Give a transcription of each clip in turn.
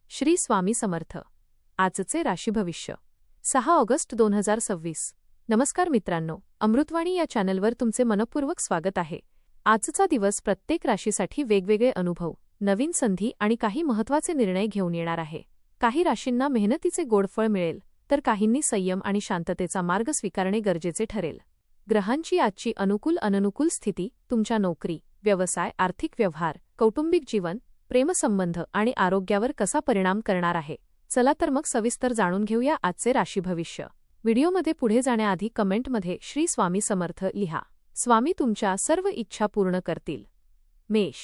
श्री स्वामी समर्थ. आजचे राशी भविष्य 6 ऑगस्ट 2026. नमस्कार मित्रांनो, अमृतवाणी या चॅनलवर तुमचे मनपूर्वक स्वागत आहे. आजचा दिवस प्रत्येक राशीसाठी वेगवेगळे अनुभव, नवीन संधी आणि काही महत्त्वाचे निर्णय घेऊन येणार आहे. काही राशींना मेहनतीचे गोड फळ मिळेल, तर काहींनी संयम आणि शांततेचा मार्ग स्वीकारणे गरजेचे ठरेल. ग्रहांची आजची अनुकूल-अननुकूल स्थिती तुमच्या नोकरी, व्यवसाय, आर्थिक व्यवहार, कौटुंबिक जीवन, प्रेमसंबंध आणि आरोग्यावर कसा परिणाम करणार आहे. चला तर मग सविस्तर जाणून घेऊया आजचे राशी भविष्य. व्हिडिओमध्ये पुढे जाण्याआधी कमेंटमध्ये श्री स्वामी समर्थ लिहा. स्वामी तुमच्या सर्व इच्छा पूर्ण करतील. मेष.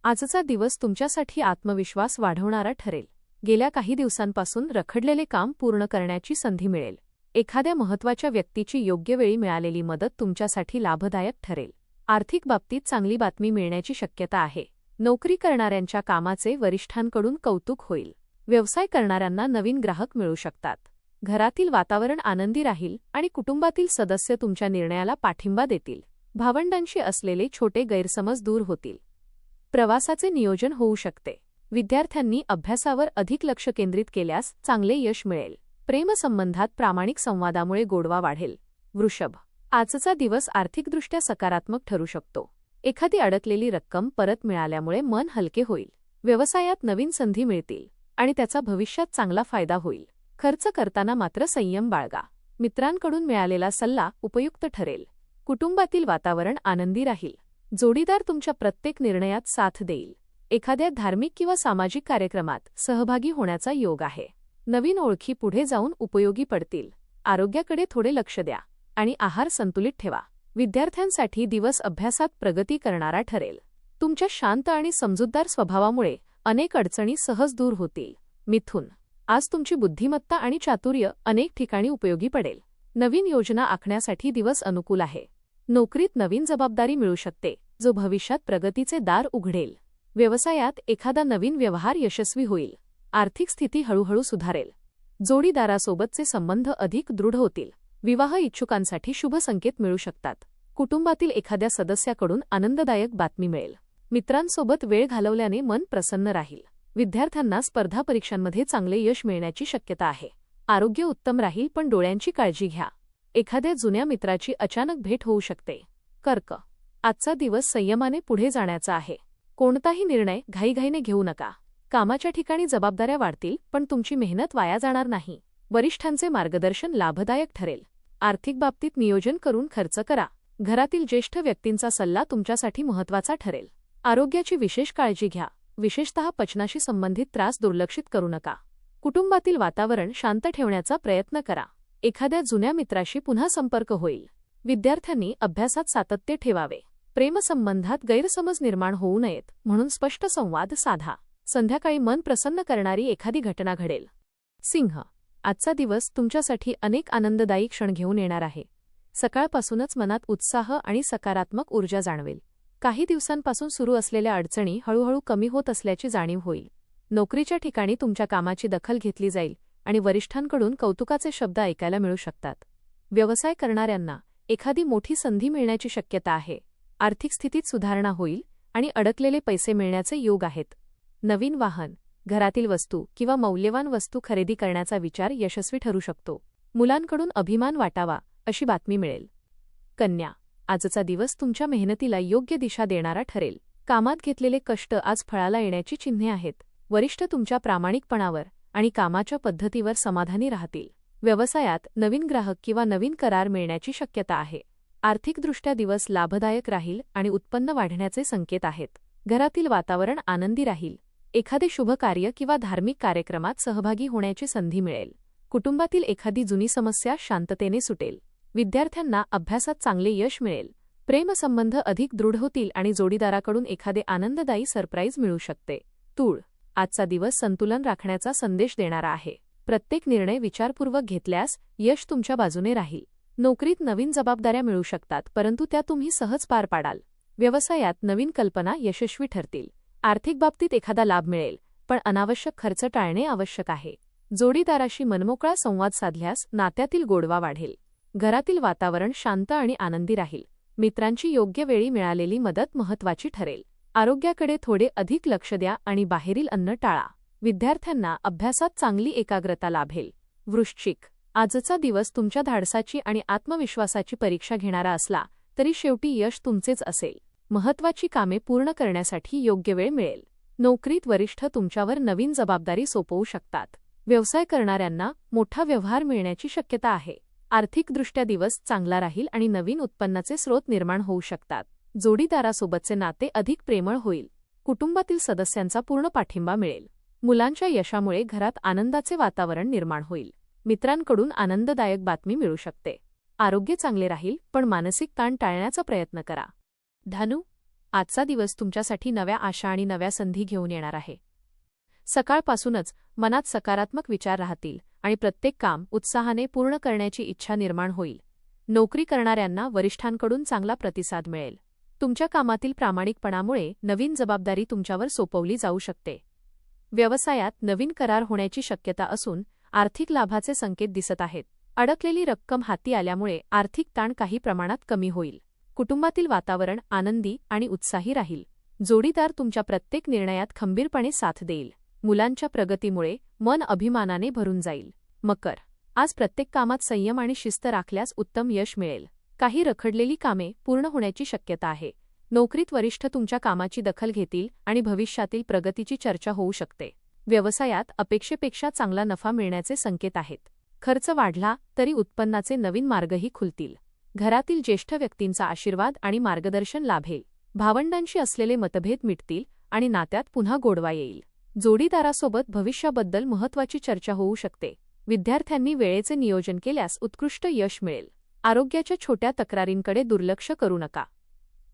आजचा दिवस तुमच्यासाठी आत्मविश्वास वाढवणारा ठरेल. गेल्या काही दिवसांपासून रखडलेले काम पूर्ण करण्याची संधी मिळेल. एखाद्या महत्त्वाच्या व्यक्तीची योग्य वेळी मिळालेली मदत तुमच्यासाठी लाभदायक ठरेल. आर्थिक बाबतीत चांगली बातमी मिळण्याची शक्यता आहे. नोकरी करणाऱ्यांच्या कामाचे वरिष्ठांकडून कौतुक होईल. व्यवसाय करणाऱ्यांना नवीन ग्राहक मिळू शकतात. घरातील वातावरण आनंदी राहील आणि कुटुंबातील सदस्य तुमच्या निर्णयाला पाठिंबा देतील. भावंडांशी असलेले छोटे गैरसमज दूर होतील. प्रवासाचे नियोजन होऊ शकते. विद्यार्थ्यांनी अभ्यासावर अधिक लक्ष केंद्रित केल्यास चांगले यश मिळेल. प्रेमसंबंधात प्रामाणिक संवादामुळे गोडवा वाढेल. वृषभ. आजचा दिवस आर्थिकदृष्ट्या सकारात्मक ठरू शकतो. एखादी अडकलेली रक्कम परत मिळाल्यामुळे मन हलके होईल. व्यवसायात नवीन संधी मिळतील आणि त्याचा भविष्यात चांगला फायदा होईल. खर्च करताना मात्र संयम बाळगा. मित्रांकडून मिळालेला सल्ला उपयुक्त ठरेल. कुटुंबातील वातावरण आनंदी राहील. जोडीदार तुमच्या प्रत्येक निर्णयात साथ देईल. एखाद्या धार्मिक किंवा सामाजिक कार्यक्रमात सहभागी होण्याचा योग आहे. नवीन ओळखी पुढे जाऊन उपयोगी पडतील. आरोग्याकडे थोडे लक्ष द्या आणि आहार संतुलित ठेवा. विद्यार्थ्यांसाठी दिवस अभ्यासात प्रगती करणारा ठरेल. तुमच्या शांत आणि समजूतदार स्वभावामुळे अनेक अडचणी सहज दूर होतील. मिथुन. आज तुमची बुद्धिमत्ता आणि चातुर्य अनेक ठिकाणी उपयोगी पडेल. नवीन योजना आखण्यासाठी दिवस अनुकूल आहे. नोकरीत नवीन जबाबदारी मिळू शकते, जो भविष्यात प्रगतीचे दार उघडेल. व्यवसायात एखादा नवीन व्यवहार यशस्वी होईल. आर्थिक स्थिती हळूहळू सुधारेल. जोडीदारासोबतचे संबंध अधिक दृढ होतील. विवाह इच्छुकांसाठी शुभ संकेत मिळू शकतात. कुटुंबातील एखाद्या सदस्याकडून आनंददायक बातमी मिळेल. मित्रांसोबत वेळ घालवल्याने मन प्रसन्न राहील. विद्यार्थ्यांना स्पर्धा परीक्षांमध्ये चांगले यश मिळण्याची शक्यता आहे. आरोग्य उत्तम राहील, पण डोळ्यांची काळजी घ्या. एखाद्या जुन्या मित्राची अचानक भेट होऊ शकते. कर्क. आजचा दिवस संयमाने पुढे जाण्याचा आहे. कोणताही निर्णय घाईघाईने घेऊ नका. कामाच्या ठिकाणी जबाबदाऱ्या वाढतील, पण तुमची मेहनत वाया जाणार नाही. वरिष्ठांचे मार्गदर्शन लाभदायक ठरेल. आर्थिक बाबतीत नियोजन करून खर्च करा. घरातील ज्येष्ठ व्यक्तींचा सल्ला तुमच्यासाठी महत्त्वाचा ठरेल. आरोग्याची विशेष काळजी घ्या. विशेषतः पचनाशी संबंधित त्रास दुर्लक्षित करू नका. कुटुंबातील वातावरण शांत ठेवण्याचा प्रयत्न करा. एखाद्या जुन्या मित्राशी पुन्हा संपर्क होईल. विद्यार्थ्यांनी अभ्यासात सातत्य ठेवावे. प्रेमसंबंधात गैरसमज निर्माण होऊ नयेत, म्हणून स्पष्ट संवाद साधा. संध्याकाळी मन प्रसन्न करणारी एखादी घटना घडेल. सिंह. आजचा दिवस तुमच्यासाठी अनेक आनंददायी क्षण घेऊन येणार आहे. सकाळपासूनच मनात उत्साह आणि सकारात्मक ऊर्जा जाणवेल. काही दिवसांपासून सुरू असलेल्या अडचणी हळूहळू कमी होत असल्याची जाणीव होईल. नोकरीच्या ठिकाणी तुमच्या कामाची दखल घेतली जाईल आणि वरिष्ठांकडून कौतुकाचे शब्द ऐकायला मिळू शकतात. व्यवसाय करणाऱ्यांना एखादी मोठी संधी मिळण्याची शक्यता आहे. आर्थिक स्थितीत सुधारणा होईल आणि अडकलेले पैसे मिळण्याचे योग आहेत. नवीन वाहन, घरातील वस्तू किंवा मौल्यवान वस्तू खरेदी करण्याचा विचार यशस्वी ठरू शकतो. मुलांकडून अभिमान वाटावा अशी बातमी मिळेल. कन्या. आजचा दिवस तुमच्या मेहनतीला योग्य दिशा देणारा ठरेल. कामात घेतलेले कष्ट आज फळाला येण्याची चिन्हे आहेत. वरिष्ठ तुमच्या प्रामाणिकपणावर आणि कामाच्या पद्धतीवर समाधानी राहतील. व्यवसायात नवीन ग्राहक किंवा नवीन करार मिळण्याची शक्यता आहे. आर्थिकदृष्ट्या दिवस लाभदायक राहील आणि उत्पन्न वाढण्याचे संकेत आहेत. घरातील वातावरण आनंदी राहील. एखादे शुभ कार्य किंवा धार्मिक कार्यक्रमात सहभागी होण्याची संधी मिळेल. कुटुंबातील एखादी जुनी समस्या शांततेने सुटेल. विद्यार्थ्यांना अभ्यासात चांगले यश मिळेल. प्रेमसंबंध अधिक दृढ होतील आणि जोडीदाराकडून एखादे आनंददायी सरप्राईज मिळू शकते. तूळ. आजचा दिवस संतुलन राखण्याचा संदेश देणारा आहे. प्रत्येक निर्णय विचारपूर्वक घेतल्यास यश तुमच्या बाजूने राहील. नोकरीत नवीन जबाबदाऱ्या मिळू शकतात, परंतु त्या तुम्ही सहज पार पाडाल. व्यवसायात नवीन कल्पना यशस्वी ठरतील. आर्थिक बाबतीत एखादा लाभ मिळेल, पण अनावश्यक खर्च टाळणे आवश्यक आहे. जोडीदाराशी मनमोकळा संवाद साधल्यास नात्यातील गोडवा वाढेल. घरातील वातावरण शांत आणि आनंदी राहील. मित्रांची योग्य वेळी मिळालेली मदत महत्त्वाची ठरेल. आरोग्याकडे थोडे अधिक लक्ष द्या आणि बाहेरील अन्न टाळा. विद्यार्थ्यांना अभ्यासात चांगली एकाग्रता लाभेल. वृश्चिक, आजचा दिवस तुमच्या धाडसाची आणि आत्मविश्वासाची परीक्षा घेणारा असला तरी शेवटी यश तुमचेच असेल. महत्त्वाची कामे पूर्ण करण्यासाठी योग्य वेळ मिळेल. नोकरीत वरिष्ठ तुमच्यावर नवीन जबाबदारी सोपवू शकतात. व्यवसाय करणाऱ्यांना मोठा व्यवहार मिळण्याची शक्यता आहे. आर्थिकदृष्ट्या दिवस चांगला राहील आणि नवीन उत्पन्नाचे स्रोत निर्माण होऊ शकतात. जोडीदारासोबतचे नाते अधिक प्रेमळ होईल. कुटुंबातील सदस्यांचा पूर्ण पाठिंबा मिळेल. मुलांच्या यशामुळे घरात आनंदाचे वातावरण निर्माण होईल. मित्रांकडून आनंददायक बातमी मिळू शकते. आरोग्य चांगले राहील, पण मानसिक ताण टाळण्याचा प्रयत्न करा. धनु, आजचा दिवस तुमच्यासाठी नव्या आशा आणि नव्या संधी घेऊन येणार आहे. सकाळपासूनच मनात सकारात्मक विचार राहतील आणि प्रत्येक काम उत्साहाने पूर्ण करण्याची इच्छा निर्माण होईल. नोकरी करणाऱ्यांना वरिष्ठांकडून चांगला प्रतिसाद मिळेल. तुमच्या कामातील प्रामाणिकपणामुळे नवीन जबाबदारी तुमच्यावर सोपवली जाऊ शकते. व्यवसायात नवीन करार होण्याची शक्यता असून आर्थिक लाभाचे संकेत दिसत आहेत. अडकलेली रक्कम हाती आल्यामुळे आर्थिक ताण काही प्रमाणात कमी होईल. कुटुंबातील वातावरण आनंदी आणि उत्साही राहील. जोडीदार तुमच्या प्रत्येक निर्णयात खंबीरपणे साथ देईल. मुलांच्या प्रगतीमुळे मन अभिमानाने भरून जाईल. मकर, आज प्रत्येक कामात संयम आणि शिस्त राखल्यास उत्तम यश मिळेल. काही रखडलेली कामे पूर्ण होण्याची शक्यता आहे. नोकरीत वरिष्ठ तुमच्या कामाची दखल घेतील आणि भविष्यातील प्रगतीची चर्चा होऊ शकते. व्यवसायात अपेक्षेपेक्षा चांगला नफा मिळण्याचे संकेत आहेत. खर्च वाढला तरी उत्पन्नाचे नवीन मार्गही खुलतील. घरातील ज्येष्ठ व्यक्तींचा आशीर्वाद आणि मार्गदर्शन लाभेल. भावंडांशी असलेले मतभेद मिटतील आणि नात्यात पुन्हा गोडवा येईल. जोडीदारासोबत भविष्याबद्दल महत्त्वाची चर्चा होऊ शकते. विद्यार्थ्यांनी वेळेचे नियोजन केल्यास उत्कृष्ट यश मिळेल. आरोग्याच्या छोट्या तक्रारींकडे दुर्लक्ष करू नका.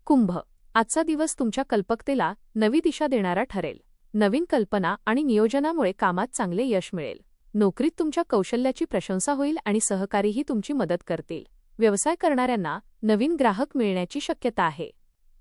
कुंभ, आजचा दिवस तुमच्या कल्पकतेला नवी दिशा देणारा ठरेल. नवीन कल्पना आणि नियोजनामुळे कामात चांगले यश मिळेल. नोकरीत तुमच्या कौशल्याची प्रशंसा होईल आणि सहकारीही तुमची मदत करतील. व्यवसाय करणाऱ्यांना नवीन ग्राहक मिळण्याची शक्यता आहे.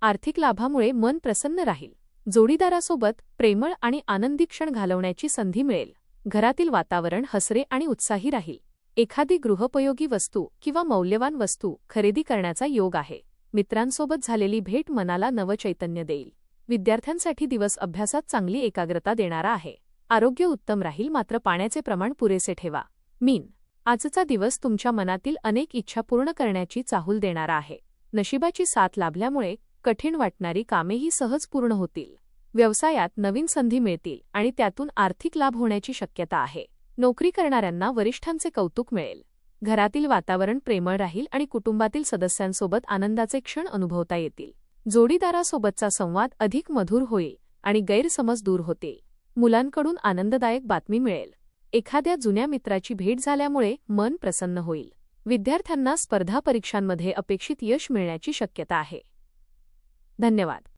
आर्थिक लाभामुळे मन प्रसन्न राहील. जोडीदारासोबत प्रेमळ आणि आनंदी क्षण घालवण्याची संधी मिळेल. घरातील वातावरण हसरे आणि उत्साही राहील. एखादी गृहोपयोगी वस्तू किंवा मौल्यवान वस्तू खरेदी करण्याचा योग आहे. मित्रांसोबत झालेली भेट मनाला नवचैतन्य देईल. विद्यार्थ्यांसाठी दिवस अभ्यासात चांगली एकाग्रता देणारा आहे. आरोग्य उत्तम राहील, मात्र पाण्याचे प्रमाण पुरेसे ठेवा. मीन, आजचा दिवस तुमच्या मनातील अनेक इच्छा पूर्ण करण्याची चाहूल देणारा आहे. नशिबाची साथ लाभल्यामुळे कठीण वाटणारी कामेही सहज पूर्ण होतील. व्यवसायात नवीन संधी मिळतील आणि त्यातून आर्थिक लाभ होण्याची शक्यता आहे. नोकरी करणाऱ्यांना वरिष्ठांचे कौतुक मिळेल. घरातील वातावरण प्रेमळ राहील आणि कुटुंबातील सदस्यांसोबत आनंदाचे क्षण अनुभवता येतील. जोडीदारासोबतचा संवाद अधिक मधुर होईल आणि गैरसमज दूर होतील. मुलांकडून आनंददायक बातमी मिळेल. एखाद्या जुन्या मित्राची भेट झाल्यामुळे मन प्रसन्न होईल. विद्यार्थ्यांना स्पर्धा परीक्षांमध्ये अपेक्षित यश मिळण्याची शक्यता आहे. धन्यवाद.